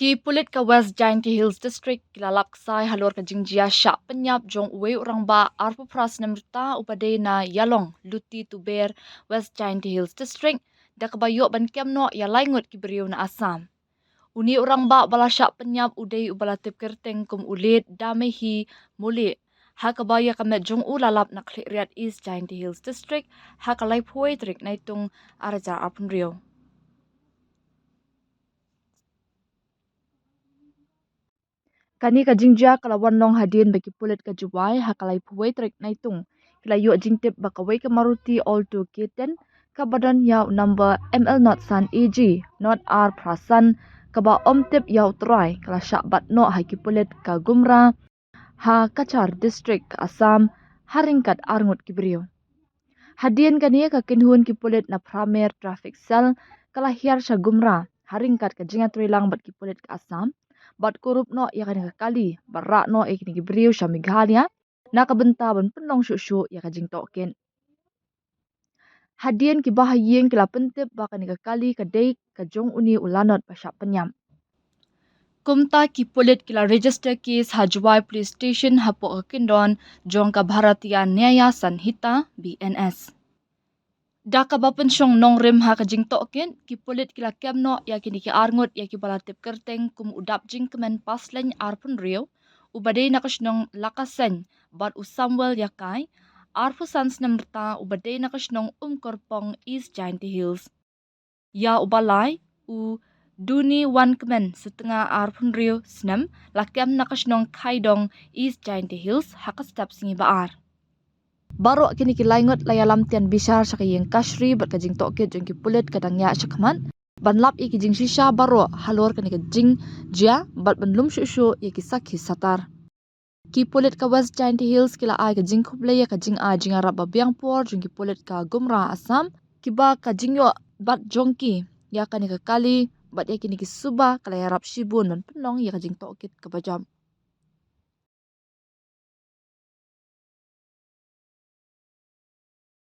Ki pulit ka West Giant Hills District kilalaksay halor ka jingjia sya penyap jong uwe orang ba arpo pras namrta upade na yalong luti tuber West Giant Hills District da kabayo ban kemno ya laingut kibriu na Assam. Uni orang ba bala sya penyap udai ubala tip kerteng kum ulit damehi muli ha kabaya kamet jong ulalap na kliat East Giant Hills District ha kalai poetrik naitung araja apun rio. Kani ka jingjia kalawan long hadin bagi pulit ka juwai hakalai puwai trik naitung. Kila yuk jingtip bakawai ke Maruti Alto Kitten ka badan yau number ML Not San AG Not R Prasan kaba omtip yau try kala syak batno haki pulit ka Gumra ha Kachar District ka Assam haringkat arngut kibriyo. Hadin kani ka kinhun ki pulit na pramer traffic cell kala hiar sya Gumra haringkat ka jingat rilang bat ki pulit ka Assam. Bat korup no ya kan kali barak no ikni gibriu sya Meghalaya na kabenta ban penong syuk-syuk ya kajing token. Hadien ki bahayeng kila pentip bakan kali kadai kajong uni ulanot pasyak penyam. Kumta ki pulit kila register case Hajwai Police Station hapo Kindon jong ka Bharatiya Nyaya Sanhita BNS. Daka bapen syong nong rim ha kajing token ki pulit kila kemno ya kini ki arngut ya ki balatip kerteng kum udap jing kemen paslen arpun rio ubadai nakasnong lakasen bat usamwel yakai arpu sans namrta ubadai nakasnong korpong East Giant Hills ya ubalai u duni wan kemen setengah arpun rio snem lakem nakasnong kaidong East Giant Hills hakastap singi baar. Baru kini ki laingot layalam tian bisar sakayeng kasri bat kajing tokit jong ki pulit kadang ya syakman ban lap iki jing shisha baru halor kani kajing jia bat ban lum syushu iki sakhi satar. Ki pulit ka West Giant Hills kila ai kajing kuble ya kajing a jing arab babiang por jong ki pulit ka Gumra Assam kiba kajing yo bat jongki ya kani kali bat ya kini ki suba kala yarap shibun ban penong ya kajing tokit kabajam.